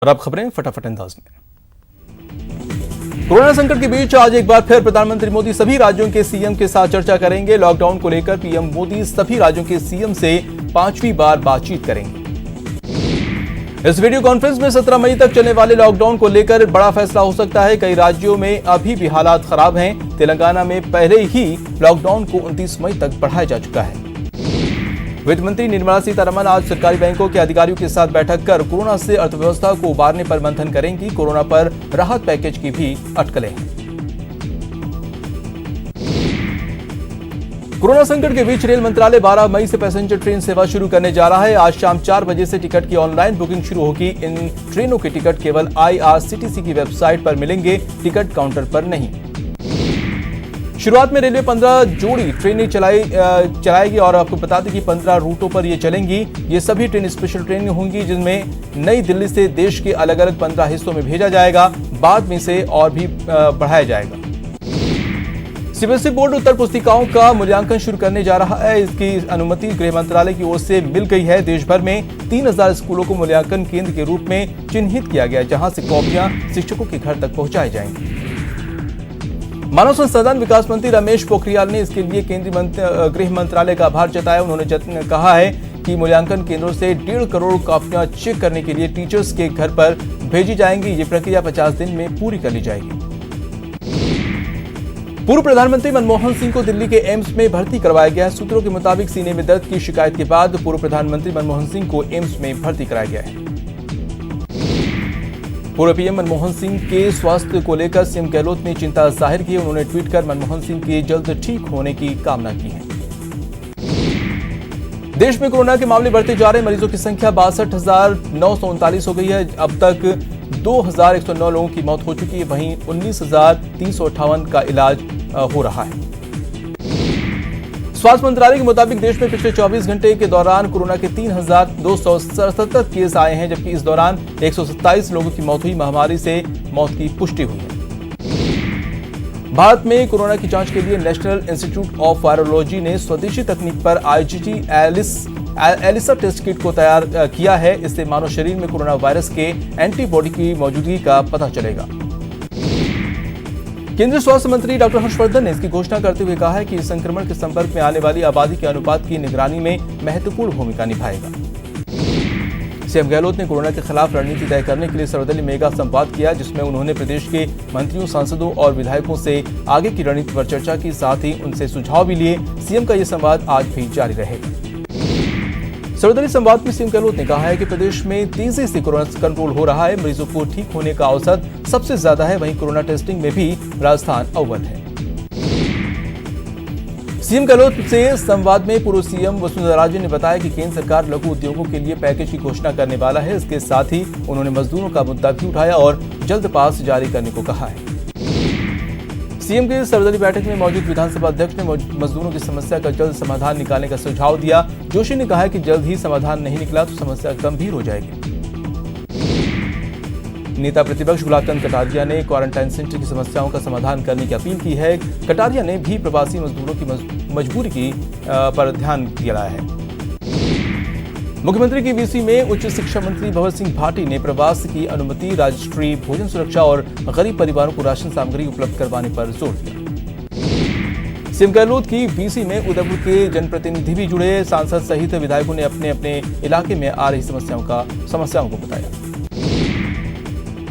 और अब खबरें फटाफट अंदाज में। कोरोना संकट के बीच आज एक बार फिर प्रधानमंत्री मोदी सभी राज्यों के सीएम के साथ चर्चा करेंगे। लॉकडाउन को लेकर पीएम मोदी सभी राज्यों के सीएम से 5वीं बार बातचीत करेंगे। इस वीडियो कॉन्फ्रेंस में 17 मई तक चलने वाले लॉकडाउन को लेकर बड़ा फैसला हो सकता है। कई राज्यों में अभी भी हालात खराब हैं। तेलंगाना में पहले ही लॉकडाउन को 29 मई तक बढ़ाया जा चुका है। वित्त मंत्री निर्मला सीतारमण आज सरकारी बैंकों के अधिकारियों के साथ बैठक कर कोरोना से अर्थव्यवस्था को उबारने पर मंथन करेंगी। कोरोना पर राहत पैकेज की भी अटकलें हैं। कोरोना संकट के बीच रेल मंत्रालय 12 मई से पैसेंजर ट्रेन सेवा शुरू करने जा रहा है। आज शाम 4 बजे से टिकट की ऑनलाइन बुकिंग शुरू होगी। इन ट्रेनों के टिकट केवल IRCTC की वेबसाइट पर मिलेंगे, टिकट काउंटर पर नहीं। शुरुआत में रेलवे 15 जोड़ी ट्रेनें चलाएगी और आपको बता दें कि 15 रूटों पर ये चलेंगी। ये सभी ट्रेन स्पेशल ट्रेन होंगी जिनमें नई दिल्ली से देश के अलग अलग 15 हिस्सों में भेजा जाएगा। बाद में से और भी बढ़ाया जाएगा। CBSE बोर्ड उत्तर पुस्तिकाओं का मूल्यांकन शुरू करने जा रहा है। इसकी अनुमति गृह मंत्रालय की ओर से मिल गई है। देश भर में 3000 स्कूलों को मूल्यांकन केंद्र के रूप में चिन्हित किया गया, जहां से कॉपियां शिक्षकों के घर तक पहुंचाई जाएंगी। मानव संसाधन विकास मंत्री रमेश पोखरियाल ने इसके लिए केंद्रीय गृह मंत्रालय का आभार जताया। उन्होंने कहा है कि मूल्यांकन केंद्रों से 1.5 करोड़ कॉपियां चेक करने के लिए टीचर्स के घर पर भेजी जाएंगी। ये प्रक्रिया 50 दिन में पूरी कर ली जाएगी। पूर्व प्रधानमंत्री मनमोहन सिंह को दिल्ली के एम्स में भर्ती करवाया गया है। सूत्रों के मुताबिक सीने में दर्द की शिकायत के बाद पूर्व प्रधानमंत्री मनमोहन सिंह को एम्स में भर्ती कराया गया है। पूर्व पीएम मनमोहन सिंह के स्वास्थ्य को लेकर सीएम गहलोत ने चिंता जाहिर की। उन्होंने ट्वीट कर मनमोहन सिंह के जल्द ठीक होने की कामना की है। देश में कोरोना के मामले बढ़ते जा रहे, मरीजों की संख्या 62,939 हो गई है। अब तक 2,109 लोगों की मौत हो चुकी है। वहीं 19,358 का इलाज हो रहा है। स्वास्थ्य मंत्रालय के मुताबिक देश में पिछले 24 घंटे के दौरान कोरोना के 3,277 केस आए हैं, जबकि इस दौरान 127 लोगों की मौत हुई। महामारी से मौत की पुष्टि हुई है। भारत में कोरोना की जांच के लिए नेशनल इंस्टीट्यूट ऑफ वायरोलॉजी ने स्वदेशी तकनीक पर IgG एलिसा टेस्ट किट को तैयार किया है। इससे मानव शरीर में कोरोना वायरस के एंटीबॉडी की मौजूदगी का पता चलेगा। केंद्रीय स्वास्थ्य मंत्री डॉक्टर हर्षवर्धन ने इसकी घोषणा करते हुए कहा है कि इस संक्रमण के संपर्क में आने वाली आबादी के अनुपात की निगरानी में महत्वपूर्ण भूमिका निभाएगा। सीएम गहलोत ने कोरोना के खिलाफ रणनीति तय करने के लिए सर्वदलीय मेगा संवाद किया, जिसमें उन्होंने प्रदेश के मंत्रियों, सांसदों और विधायकों से आगे की रणनीति पर चर्चा की। साथ ही उनसे सुझाव भी लिए। सीएम का यह संवाद आज भी जारी रहेगा। सर्वदलीय संवाद में सीएम गहलोत ने कहा है कि प्रदेश में तेजी से कोरोना कंट्रोल हो रहा है। मरीजों को ठीक होने का औसत सबसे ज्यादा है। वहीं कोरोना टेस्टिंग में भी राजस्थान अव्वल है। सीएम गहलोत से संवाद में पूर्व सीएम वसुंधरा राजे ने बताया कि केंद्र सरकार लघु उद्योगों के लिए पैकेज की घोषणा करने वाला है। इसके साथ ही उन्होंने मजदूरों का मुद्दा भी उठाया और जल्द पास जारी करने को कहा है। सीएम के सर्वदलीय बैठक में मौजूद विधानसभा अध्यक्ष ने मजदूरों की समस्या का जल्द समाधान निकालने का सुझाव दिया। जोशी ने कहा कि जल्द ही समाधान नहीं निकला तो समस्या गंभीर हो जाएगी। नेता प्रतिपक्ष गुलाब चंद कटारिया ने क्वारंटाइन सेंटर की समस्याओं का समाधान करने की अपील की है। कटारिया ने भी प्रवासी मजदूरों की मजबूरी की पर ध्यान दिया है। मुख्यमंत्री की वीसी में उच्च शिक्षा मंत्री भंवर सिंह भाटी ने प्रवास की अनुमति, राष्ट्रीय भोजन सुरक्षा और गरीब परिवारों को राशन सामग्री उपलब्ध करवाने पर जोर दिया। सीएम गहलोत की वीसी में उदयपुर के जनप्रतिनिधि भी जुड़े। सांसद सहित विधायकों ने अपने अपने इलाके में आ रही समस्याओं को बताया।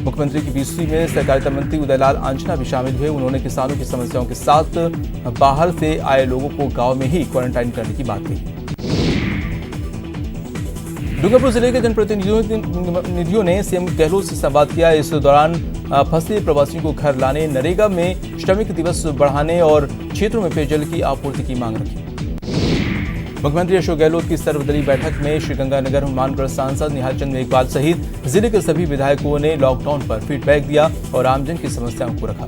मुख्यमंत्री की वीसी में सहकारिता मंत्री उदयलाल आंजना भी शामिल हुए। उन्होंने किसानों की समस्याओं के साथ बाहर से आए लोगों को गांव में ही क्वारंटाइन करने की बात कही। डूंगरपुर जिले के जनप्रतिनिधियों ने सीएम गहलोत से संवाद किया। इस दौरान फंसे प्रवासियों को घर लाने, नरेगा में श्रमिक दिवस बढ़ाने और क्षेत्रों में पेयजल की आपूर्ति की मांग रखी। मुख्यमंत्री अशोक गहलोत की सर्वदलीय बैठक में श्रीगंगानगर हनुमानगढ़ सांसद निहाल चंद मेघवाल सहित जिले के सभी विधायकों ने लॉकडाउन पर फीडबैक दिया और आमजन की समस्याओं को रखा।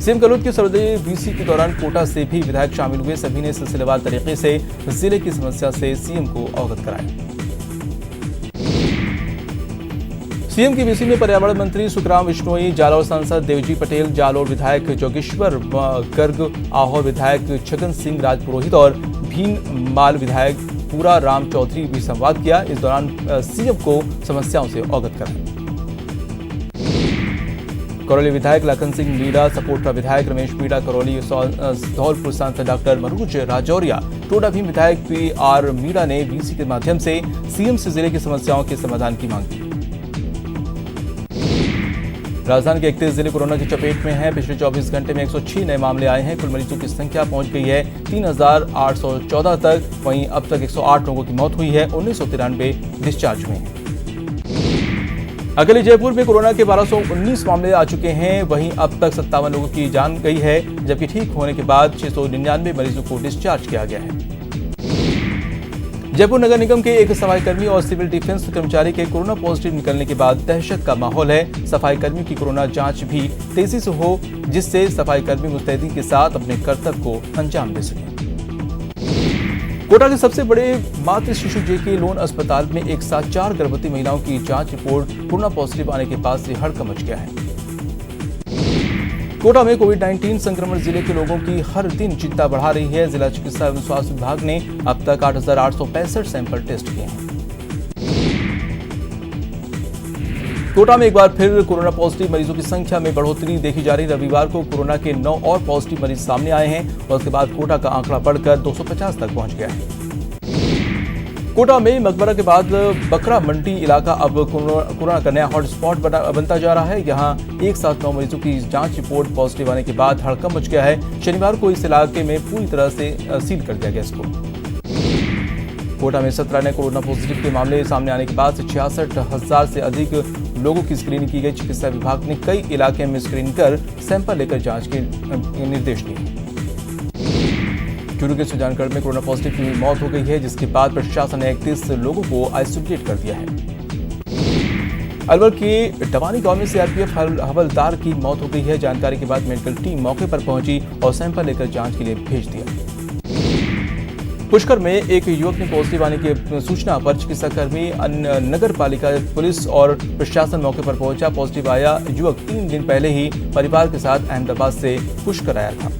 सीएम गहलोत के सर्वदलीय वीसी के दौरान कोटा से भी विधायक शामिल हुए। सभी ने सिलसिलेवार तरीके से जिले की समस्या से सीएम को अवगत कराया। सीएम की वीसी में पर्यावरण मंत्री सुखराम बिश्नोई, जालौर सांसद देवजी पटेल, जालौर विधायक जोगेश्वर गर्ग, आहोर विधायक छगन सिंह राजपुरोहित और भीनमाल विधायक पूरा राम चौधरी भी संवाद किया। इस दौरान सीएम को समस्याओं से अवगत कराया। करौली विधायक लखन सिंह मीणा, सपोटरा विधायक रमेश मीणा, करौली धौलपुर सांसद डॉक्टर मनोज राजौरिया, टोडा भीम विधायक पी.आर. मीणा ने वीसी के माध्यम से सीएम से जिले की समस्याओं के समाधान की मांग की। राजधानी के 31 जिले कोरोना की चपेट में हैं। पिछले 24 घंटे में 106 नए मामले आए हैं। कुल मरीजों की संख्या पहुंच गई है 3,814 तक। वहीं अब तक 108 लोगों की मौत हुई है, 1993 डिस्चार्ज हुए हैं। अकेले जयपुर में कोरोना के 1219 मामले आ चुके हैं। वहीं अब तक 57 लोगों की जान गई है, जबकि ठीक होने के बाद 699 मरीजों को डिस्चार्ज किया गया है। जयपुर नगर निगम के एक सफाई कर्मी और सिविल डिफेंस कर्मचारी के कोरोना पॉजिटिव निकलने के बाद दहशत का माहौल है। सफाई कर्मियों की कोरोना जांच भी तेजी से हो, जिससे सफाई कर्मी मुस्तैदी के साथ अपने कर्तव्य को अंजाम दे सकें। कोटा के सबसे बड़े मातृ शिशु जेके लोन अस्पताल में एक साथ 4 गर्भवती महिलाओं की जांच रिपोर्ट कोरोना पॉजिटिव आने के बाद से हड़कंप मच गया है। कोटा में कोविड-19 संक्रमण जिले के लोगों की हर दिन चिंता बढ़ा रही है। जिला चिकित्सा एवं स्वास्थ्य विभाग ने अब तक 8,865 सैंपल टेस्ट किए हैं। कोटा में एक बार फिर कोरोना पॉजिटिव मरीजों की संख्या में बढ़ोतरी देखी जा रही। रविवार को कोरोना के 9 और पॉजिटिव मरीज सामने आए हैं और उसके बाद कोटा का आंकड़ा बढ़कर 250 तक पहुंच गया है। कोटा में मकबरा के बाद बकरा मंडी इलाका अब कोरोना का नया हॉटस्पॉट बनता जा रहा है। यहां एक साथ 9 मरीजों की जांच रिपोर्ट पॉजिटिव आने के बाद हड़कंप मच गया है। शनिवार को इस इलाके में पूरी तरह से सील कर दिया गया इसको। कोटा में 17 नए कोरोना पॉजिटिव के मामले सामने आने के बाद 66,000 से अधिक लोगों की स्क्रीनिंग की गई। चिकित्सा विभाग ने कई इलाके में स्क्रीनिंग कर सैंपल लेकर जांच के निर्देश दिए। चूरू के सुजानगढ़ में कोरोना पॉजिटिव की मौत हो गई है, जिसके बाद प्रशासन ने 31 लोगों को आइसोलेट कर दिया है। अलवर के डवानी गांव में सीआरपीएफ हवलदार की मौत हो गई है। जानकारी के बाद मेडिकल टीम मौके पर पहुंची और सैंपल लेकर जांच के लिए भेज दिया। पुष्कर में एक युवक ने पॉजिटिव आने की सूचना पर चिकित्साकर्मी, नगर पालिका, पुलिस और प्रशासन मौके पर पहुंचा। पॉजिटिव आया युवक 3 दिन पहले ही परिवार के साथ अहमदाबाद से पुष्कर आया था।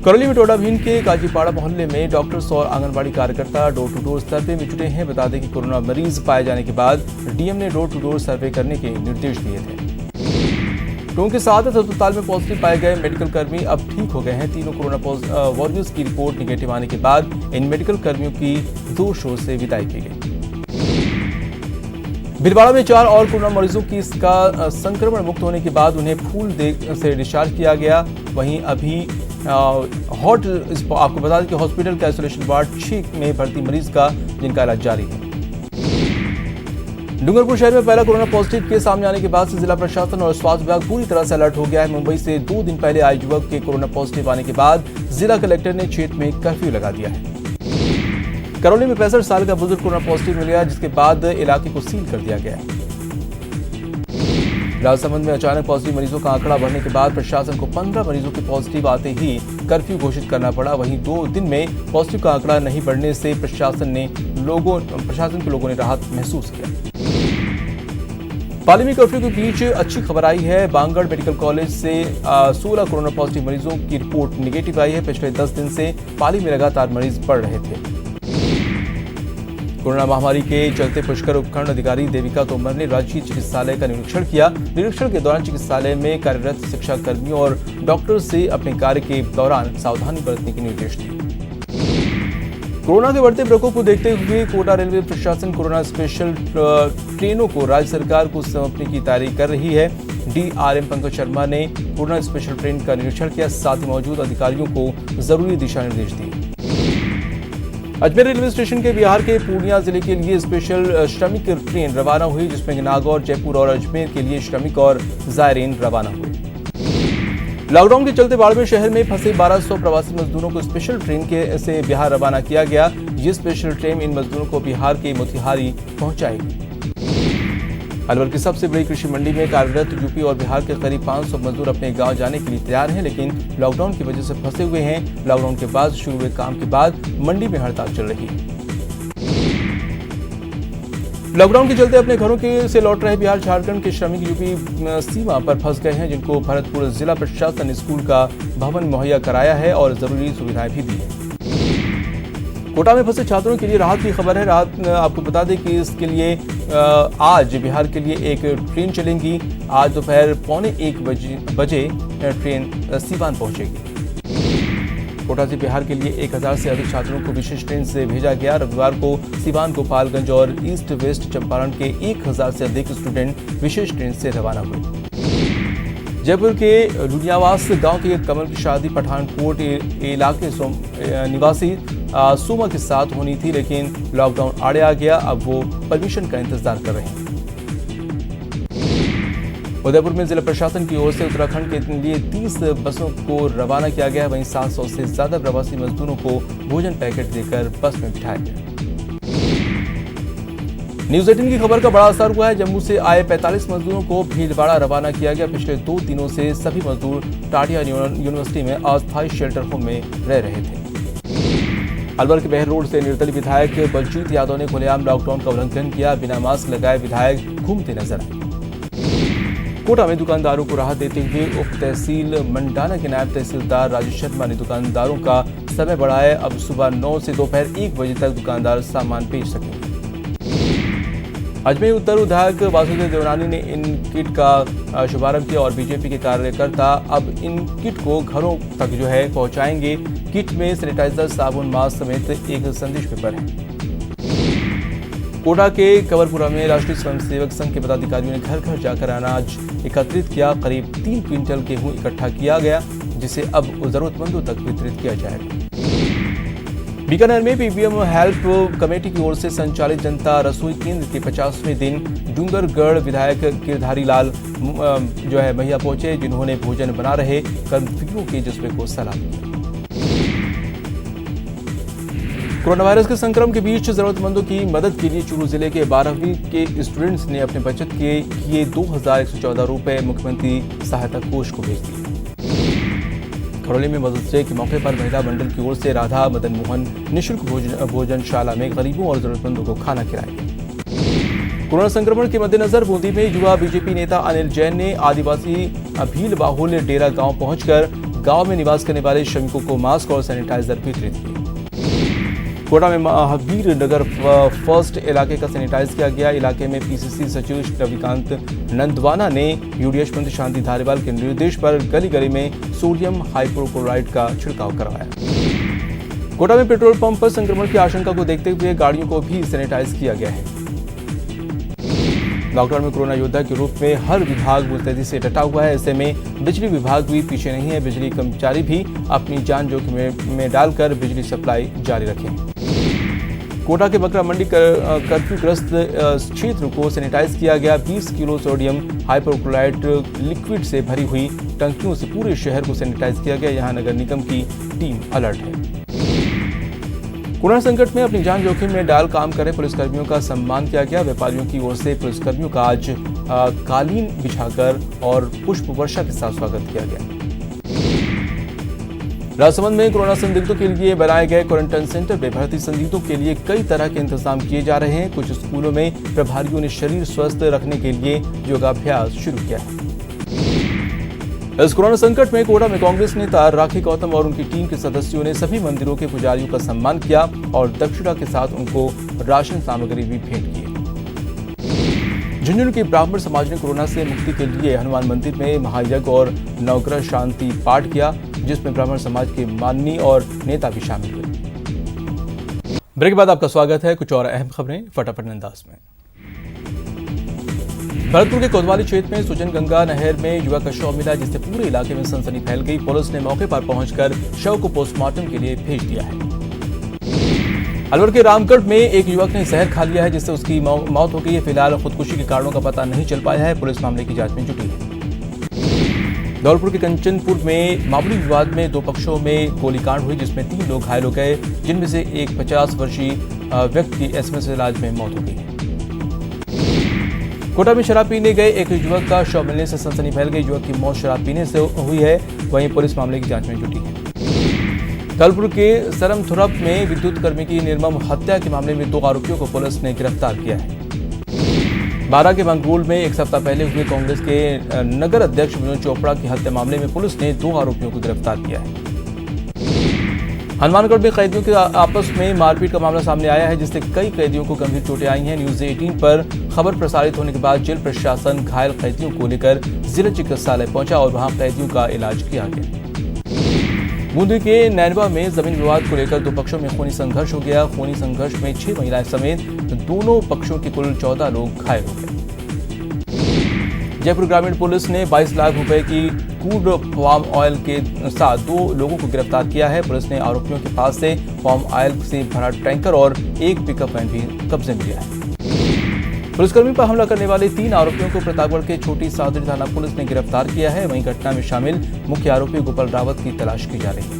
करौली में टोडा भीम के काजीपाड़ा मोहल्ले में डॉक्टर्स और आंगनबाड़ी कार्यकर्ता डोर टू डोर सर्वे में जुटे हैं। बता दें कि कोरोना मरीज पाए जाने के बाद डीएम ने डोर टू डोर सर्वे करने के निर्देश दिए थे। टोंक के साथ अस्पताल में पॉजिटिव पाए गए मेडिकल कर्मी अब ठीक हो गए हैं। तीनों कोरोना वॉरियर्स की रिपोर्ट निगेटिव आने के बाद इन मेडिकल कर्मियों की जोर शोर से विदाई की गई। भीलवाड़ा में 4 और कोरोना मरीजों की इसका संक्रमण मुक्त होने के बाद उन्हें फूल से डिस्चार्ज किया गया। वहीं अभी आपको बता दें कि हॉस्पिटल के आइसोलेशन वार्ड 6 में भर्ती मरीज का जिनका इलाज जारी है। डूंगरपुर शहर में पहला कोरोना पॉजिटिव केस सामने आने के बाद से जिला प्रशासन और स्वास्थ्य विभाग पूरी तरह से अलर्ट हो गया है। मुंबई से 2 दिन पहले आए युवक के कोरोना पॉजिटिव आने के बाद जिला कलेक्टर ने क्षेत्र में कर्फ्यू लगा दिया है। करौली में 65 साल का बुजुर्ग कोरोना पॉजिटिव मिला, जिसके बाद इलाके को सील कर दिया गया है। राजसमंद में अचानक पॉजिटिव मरीजों का आंकड़ा बढ़ने के बाद प्रशासन को 15 मरीजों के पॉजिटिव आते ही कर्फ्यू घोषित करना पड़ा। वहीं 2 दिन में पॉजिटिव का आंकड़ा नहीं बढ़ने से प्रशासन के लोगों ने राहत महसूस किया। पाली में कर्फ्यू के बीच अच्छी खबर आई है। बांगड़ मेडिकल कॉलेज से 16 कोरोना पॉजिटिव मरीजों की रिपोर्ट निगेटिव आई है। पिछले 10 दिन से पाली में लगातार मरीज बढ़ रहे थे। कोरोना महामारी के चलते पुष्कर उपखंड अधिकारी देविका तोमर ने राजकीय चिकित्सालय का निरीक्षण किया। निरीक्षण के दौरान चिकित्सालय में कार्यरत शिक्षा कर्मियों और डॉक्टर से अपने कार्य के दौरान सावधानी बरतने के निर्देश दिए। कोरोना के बढ़ते प्रकोप को देखते हुए कोटा रेलवे प्रशासन कोरोना स्पेशल ट्रेनों को राज्य सरकार को सौंपने की तैयारी कर रही है। डीआरएम पंकज शर्मा ने कोरोना स्पेशल ट्रेन का निरीक्षण किया, साथ ही मौजूद अधिकारियों को जरूरी दिशा निर्देश दिए। अजमेर रेलवे स्टेशन के बिहार के पूर्णिया जिले के लिए स्पेशल श्रमिक ट्रेन रवाना हुई, जिसमें नागौर, जयपुर और अजमेर के लिए श्रमिक और जायरीन रवाना हुए। लॉकडाउन के चलते बाड़मेर शहर में फंसे 1200 प्रवासी मजदूरों को स्पेशल ट्रेन से बिहार रवाना किया गया। ये स्पेशल ट्रेन इन मजदूरों को बिहार के मोतिहारी पहुंचाएगी। अलवर की सबसे बड़ी कृषि मंडी में कार्यरत यूपी और बिहार के करीब 500 मजदूर अपने गांव जाने के लिए तैयार हैं, लेकिन लॉकडाउन की वजह से फंसे हुए हैं। लॉकडाउन के बाद शुरू हुए काम के बाद मंडी में हड़ताल चल रही है। लॉकडाउन के चलते अपने घरों से लौट रहे बिहार झारखंड के श्रमिक यूपी सीमा पर फंस गए हैं, जिनको भरतपुर जिला प्रशासन ने स्कूल का भवन मुहैया कराया है और जरूरी सुविधाएं भी दी है। कोटा में फंसे छात्रों के लिए राहत की खबर है। राहत आपको बता दें कि इसके लिए आज बिहार के लिए एक ट्रेन चलेंगी। आज दोपहर 12:45 बजे ट्रेन सीवान पहुंचेगी। कोटा से बिहार के लिए 1000 से अधिक छात्रों को विशेष ट्रेन से भेजा गया। रविवार को सीवान, गोपालगंज और ईस्ट वेस्ट चंपारण के 1000 से अधिक स्टूडेंट विशेष ट्रेन से रवाना हुए। जयपुर के लुनियावास गांव के कमल की शादी पठानकोट इलाके निवासी सोमा के साथ होनी थी, लेकिन लॉकडाउन आड़े आ गया। अब वो परमिशन का इंतजार कर रहे हैं। उदयपुर में जिला प्रशासन की ओर से उत्तराखंड के लिए 30 बसों को रवाना किया गया। वहीं 700 से ज्यादा प्रवासी मजदूरों को भोजन पैकेट देकर बस में बिठाया गया। न्यूज 18 की खबर का बड़ा असर हुआ है। जम्मू से आए 45 मजदूरों को भीलवाड़ा रवाना किया गया। पिछले 2 दिनों से सभी मजदूर टाटिया यूनिवर्सिटी में अस्थायी शेल्टर होम में रह रहे थे। अलवर के बहर रोड से निर्दलीय विधायक बलजीत यादव ने खुलेआम लॉकडाउन का उल्लंघन किया। बिना मास्क लगाए विधायक घूमते नजर आए। कोटा में दुकानदारों को राहत देते हुए उप तहसील मंडाना के नायब तहसीलदार राजेश शर्मा ने दुकानदारों का समय बढ़ाया। अब सुबह 9 से दोपहर 1 बजे तक दुकानदार सामान बेच सकेंगे। अजमेर उत्तर विधायक वासुदेव देवनानी ने इन किट का शुभारंभ किया और बीजेपी के कार्यकर्ता अब इन किट को घरों तक पहुंचाएंगे। किट में सैनिटाइजर, साबुन, मास्क समेत एक संदेश पेपर है। कोटा के कंवरपुरा में राष्ट्रीय स्वयंसेवक संघ के पदाधिकारियों ने घर घर जाकर अनाज एकत्रित किया। करीब 3 क्विंटल गेहूं इकट्ठा किया गया, जिसे अब जरूरतमंदों तक वितरित किया जाएगा। बीकानेर में पीबीएम हेल्प कमेटी की ओर से संचालित जनता रसोई केंद्र के 50वें दिन डूंगरगढ़ विधायक गिरधारी लाल मैया पहुंचे, जिन्होंने भोजन बना रहे कर्मचारियों के जज्बे को सलाम किया। कोरोना वायरस के संक्रमण के बीच जरूरतमंदों की मदद के लिए चूरू जिले के 12वीं के स्टूडेंट्स ने अपने बचत के किए 2114 रुपए मुख्यमंत्री सहायता कोष को भेज दिए। खरौली में मदर्स डे के मौके पर महिला मंडल की ओर से राधा मदन मोहन निःशुल्क भोजनशाला में गरीबों और जरूरतमंदों को खाना खिलाया गया। कोरोना संक्रमण के मद्देनजर बूंदी में युवा बीजेपी नेता अनिल जैन ने आदिवासी भील बाहुल डेरा गांव पहुंचकर गांव में निवास करने वाले श्रमिकों को मास्क और सैनिटाइजर वितरित किए। कोटा में महावीर नगर फर्स्ट इलाके का सैनिटाइज किया गया। इलाके में पीसीसी सचिव रविकांत नंदवाना ने यूडीएच मंत्री शांति धारीवाल के निर्देश पर गली गली में सोडियम हाइपोक्लोराइड का छिड़काव करवाया। कोटा में पेट्रोल पंप पर संक्रमण की आशंका को देखते हुए गाड़ियों को भी सैनिटाइज किया गया है। लॉकडाउन में कोरोना योद्धा के रूप में हर विभाग मुस्तैदी से डटा हुआ है। ऐसे में बिजली विभाग भी पीछे नहीं है। बिजली कर्मचारी भी अपनी जान जोखिम में डालकर बिजली सप्लाई जारी रखें। कोटा के बकरा मंडी कर्फ्यूग्रस्त क्षेत्र को सैनिटाइज किया गया। 20 किलो सोडियम हाइपोक्लोराइड लिक्विड से भरी हुई टंकियों से पूरे शहर को सैनिटाइज किया गया। यहां नगर निगम की टीम अलर्ट है। कोरोना संकट में अपनी जान जोखिम में डाल काम कर रहे पुलिसकर्मियों का सम्मान किया गया। व्यापारियों की ओर से पुलिसकर्मियों का आज कालीन बिछाकर और पुष्प वर्षा के साथ स्वागत किया गया। राजसमंद में कोरोना संदिग्धों के लिए बनाए गए क्वारंटाइन सेंटर में भर्ती संदिग्धों के लिए कई तरह के इंतजाम किए जा रहे हैं। कुछ स्कूलों में प्रभारियों ने शरीर स्वस्थ रखने के लिए योगाभ्यास शुरू किया है। इस कोरोना संकट में कोटा में कांग्रेस नेता राखी गौतम और उनकी टीम के सदस्यों ने सभी मंदिरों के पुजारियों का सम्मान किया और दक्षिणा के साथ उनको राशन सामग्री भी भेंट की। झुंझुनू के ब्राह्मण समाज ने कोरोना से मुक्ति के लिए हनुमान मंदिर में महायज्ञ और नवग्रह शांति पाठ किया, जिसमें ब्राह्मण समाज के माननीय और नेता भी शामिल हुए। ब्रेक के बाद आपका स्वागत है। कुछ और अहम खबरें फटाफट अंदाज में। भरतपुर के कोतवाली क्षेत्र में सुजन गंगा नहर में युवक का शव मिला, जिससे पूरे इलाके में सनसनी फैल गई। पुलिस ने मौके पर पहुंचकर शव को पोस्टमार्टम के लिए भेज दिया है। अलवर के रामगढ़ में एक युवक ने जहर खा लिया है, जिससे उसकी मौत हो गई है। फिलहाल खुदकुशी के कारणों का पता नहीं चल पाया है। पुलिस मामले की जांच में जुटी है। धौलपुर के कंचनपुर में मामूली विवाद में 2 पक्षों में गोलीकांड हुई, जिसमें 3 लोग घायल हो गए, जिनमें से एक 50 वर्षीय व्यक्ति की एसएमएस इलाज में मौत हो गई। कोटा में शराब पीने गए एक युवक का शव मिलने से सनसनी फैल गई। युवक की मौत शराब पीने से हुई है। वहीं पुलिस मामले की जांच में जुटी है। धौलपुर के सरमथुरप में विद्युत कर्मी की निर्मम हत्या के मामले में 2 आरोपियों को पुलिस ने गिरफ्तार किया है। बारा के मंगरूल में 1 सप्ताह पहले हुए कांग्रेस के नगर अध्यक्ष विनोद चोपड़ा की हत्या मामले में पुलिस ने 2 आरोपियों को गिरफ्तार किया है। हनुमानगढ़ में कैदियों के आपस में मारपीट का मामला सामने आया है, जिससे कई कैदियों को गंभीर चोटें आई हैं। न्यूज 18 पर खबर प्रसारित होने के बाद जेल प्रशासन घायल कैदियों को लेकर जिला चिकित्सालय पहुंचा और वहां कैदियों का इलाज किया गया। बूंदी के नैनवा में जमीन विवाद को लेकर दो पक्षों में खूनी संघर्ष हो गया। खूनी संघर्ष में 6 महिलाएं समेत दोनों पक्षों के कुल 14 लोग घायल हो गए। जयपुर ग्रामीण पुलिस ने 22 लाख रुपए की क्रूड पाम ऑयल के साथ 2 लोगों को गिरफ्तार किया है। पुलिस ने आरोपियों के पास से पाम ऑयल से भरा टैंकर और एक पिकअप वैन भी कब्जे में लिया है। पुलिसकर्मी पर हमला करने वाले 3 आरोपियों को प्रतापगढ़ के छोटी सादरी थाना पुलिस ने गिरफ्तार किया है। वहीं घटना में शामिल मुख्य आरोपी गोपाल रावत की तलाश की जा रही है।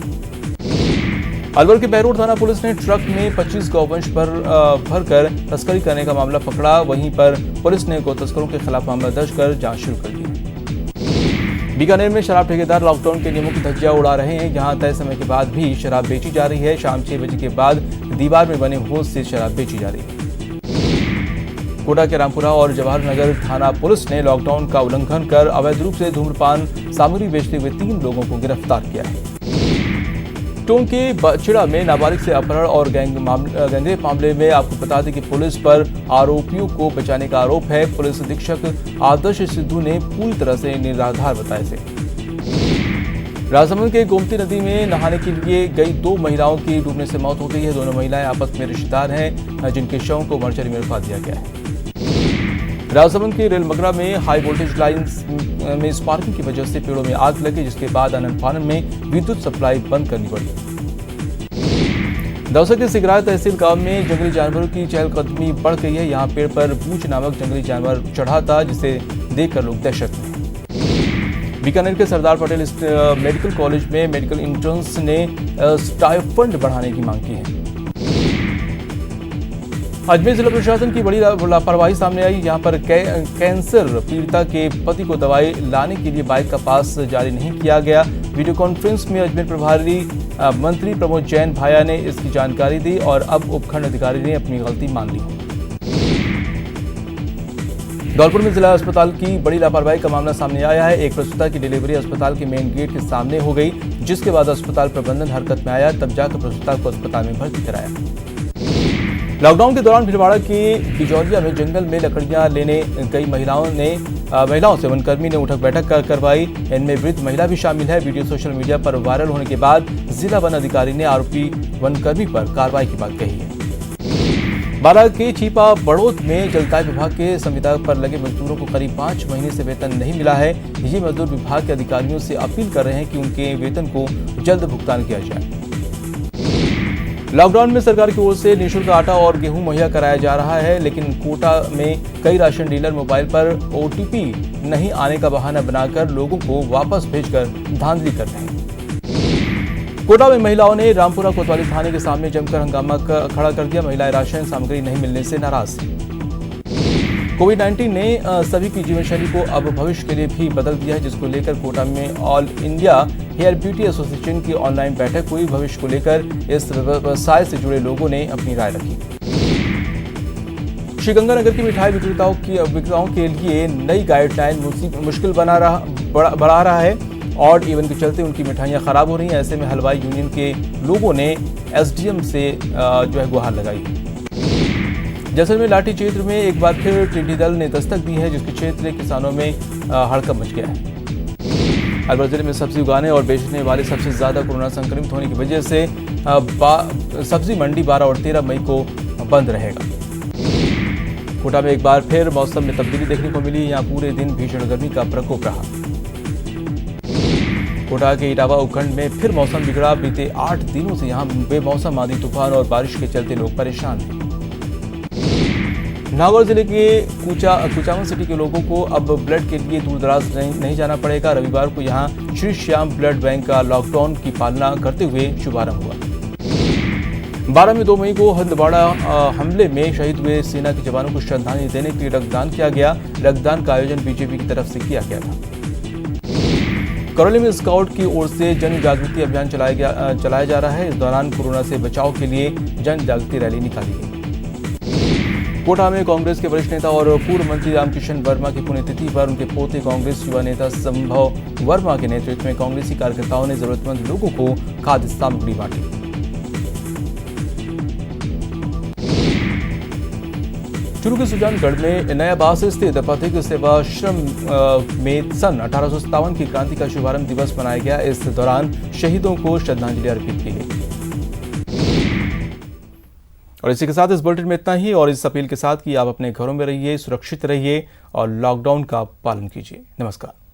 अलवर के बहरोड थाना पुलिस ने ट्रक में 25 गौवंश भरकर तस्करी करने का मामला पकड़ा। वहीं पर पुलिस ने गौ तस्करों के खिलाफ मामला दर्ज कर जांच शुरू कर दी। बीकानेर में शराब ठेकेदार लॉकडाउन के नियमों की धज्जियां उड़ा रहे हैं। यहां तय समय के बाद भी शराब बेची जा रही है। शाम 6 बजे के बाद दीवार में बने होश से शराब बेची जा रही है। कोटा के रामपुरा और जवाहर नगर थाना पुलिस ने लॉकडाउन का उल्लंघन कर अवैध रूप से धूम्रपान सामग्री बेचते हुए 3 लोगों को गिरफ्तार किया है। टोंक के बछड़ा में नाबालिग से अपहरण और गैंगरेप मामले में आपको बता दें कि पुलिस पर आरोपियों को बचाने का आरोप है। पुलिस अधीक्षक आदर्श सिद्धू ने पूरी तरह से निराधार बताया इसे। राजसमंद के गोमती नदी में नहाने के लिए गई 2 महिलाओं की डूबने से मौत हो गई है। दोनों महिलाएं आपस में रिश्तेदार हैं, जिनके शवों को मर्चरी में रखवा दिया गया है। राजसमंद के रेलमगरा में हाई वोल्टेज लाइंस में स्पार्किंग की वजह से पेड़ों में आग लगी, जिसके बाद आनन फानन में विद्युत सप्लाई बंद करनी पड़ी। दौसा के सिगराय तहसील गांव में जंगली जानवरों की चहलकदमी बढ़ गई है। यहां पेड़ पर बूच नामक जंगली जानवर चढ़ा था, जिसे देखकर लोग दहशत में हैं। बीकानेर के सरदार पटेल मेडिकल कॉलेज में मेडिकल इंटर्न्स ने स्टाइपेंड बढ़ाने की मांग की है। अजमेर जिला प्रशासन की बड़ी लापरवाही सामने आई। यहां पर कैंसर पीड़िता के पति को दवाई लाने के लिए बाइक का पास जारी नहीं किया गया। वीडियो कॉन्फ्रेंस में अजमेर प्रभारी मंत्री प्रमोद जैन भाया ने इसकी जानकारी दी और अब उपखंड अधिकारी ने अपनी गलती मान ली। धौलपुर में जिला अस्पताल की बड़ी लापरवाही का मामला सामने आया है। एक प्रसूता की डिलीवरी अस्पताल के मेन गेट के सामने हो गई, जिसके बाद अस्पताल प्रबंधन हरकत में आया, तब जाकर प्रसूता को अस्पताल में भर्ती कराया। लॉकडाउन के दौरान भीलवाड़ा के बिजौलिया में जंगल में लकड़ियां लेने गई महिलाओं से वनकर्मी ने उठक बैठक करवाई। इनमें वृद्ध महिला भी शामिल है। वीडियो सोशल मीडिया पर वायरल होने के बाद जिला वन अधिकारी ने आरोपी वनकर्मी पर कार्रवाई की बात कही है। बारां के चीपा बड़ौत में जलदाय विभाग के संविदा पर लगे मजदूरों को करीब 5 महीने से वेतन नहीं मिला है। ये मजदूर विभाग के अधिकारियों से अपील कर रहे हैं कि उनके वेतन को जल्द भुगतान किया जाए। लॉकडाउन में सरकार की ओर से निःशुल्क आटा और गेहूं मुहैया कराया जा रहा है, लेकिन कोटा में कई राशन डीलर मोबाइल पर ओटीपी नहीं आने का बहाना बनाकर लोगों को वापस भेजकर धांधली कर रहे हैं। कोटा में महिलाओं ने रामपुरा कोतवाली थाने के सामने जमकर हंगामा खड़ा कर दिया। महिलाएं राशन सामग्री नहीं मिलने से नाराज हैं। कोविड-19 ने सभी की जीवनशैली को अब भविष्य के लिए भी बदल दिया है, जिसको लेकर कोटा में all India hair beauty association की ऑनलाइन बैठक हुई। भविष्य को लेकर इस व्यवसाय से जुड़े लोगों ने अपनी राय रखी। श्रीगंगानगर की मिठाई विक्रेताओं के लिए नई गाइडलाइन मुश्किल बढ़ा रहा है। ऑड इवन के चलते उनकी मिठाइयां खराब हो रही हैं। ऐसे में हलवाई यूनियन के लोगों ने एसडीएम से गुहार लगाई। जैसलमेर लाठी क्षेत्र में एक बार फिर टिड्डी दल ने दस्तक दी है, जिसके क्षेत्र किसानों में हड़कंप मच गया है। अलवर जिले में सब्जी उगाने और बेचने वाले सबसे ज्यादा कोरोना संक्रमित होने की वजह से सब्जी मंडी 12 और 13 मई को बंद रहेगा। कोटा में एक बार फिर मौसम में तब्दीली देखने को मिली। यहाँ पूरे दिन भीषण गर्मी का प्रकोप रहा। कोटा के इटावा उपखंड में फिर मौसम बिगड़ा। बीते 8 दिनों से यहाँ बेमौसम आंधी तूफान और बारिश के चलते लोग परेशान हैं। नागौर जिले के कुचामन सिटी के लोगों को अब ब्लड के लिए दूर दराज नहीं जाना पड़ेगा। रविवार को यहां श्री श्याम ब्लड बैंक का लॉकडाउन की पालना करते हुए शुभारंभ हुआ। 12 में 2 मई को हंदवाड़ा हमले में शहीद हुए सेना के जवानों को श्रद्धांजलि देने के लिए रक्तदान किया गया। रक्तदान का आयोजन बीजेपी की तरफ से किया गया था। करौली में स्काउट की ओर से जन जागृति अभियान चलाया जा रहा है। इस दौरान कोरोना से बचाव के लिए जन जागृति रैली निकाली गई। कोटा में कांग्रेस के वरिष्ठ नेता और पूर्व मंत्री रामकिशन वर्मा की पुण्यतिथि पर उनके पोते कांग्रेस युवा नेता संभव वर्मा के नेतृत्व में कांग्रेसी कार्यकर्ताओं ने जरूरतमंद लोगों को खाद्य सामग्री बांटी। चूरू के सुजानगढ़ में नया बास स्थित पथिक सेवाश्रम में सन 1857 की क्रांति का शुभारंभ दिवस मनाया गया। इस दौरान शहीदों को श्रद्धांजलि अर्पित की गई। और इसी के साथ इस बुलेटिन में इतना ही, और इस अपील के साथ कि आप अपने घरों में रहिए, सुरक्षित रहिए और लॉकडाउन का पालन कीजिए। नमस्कार।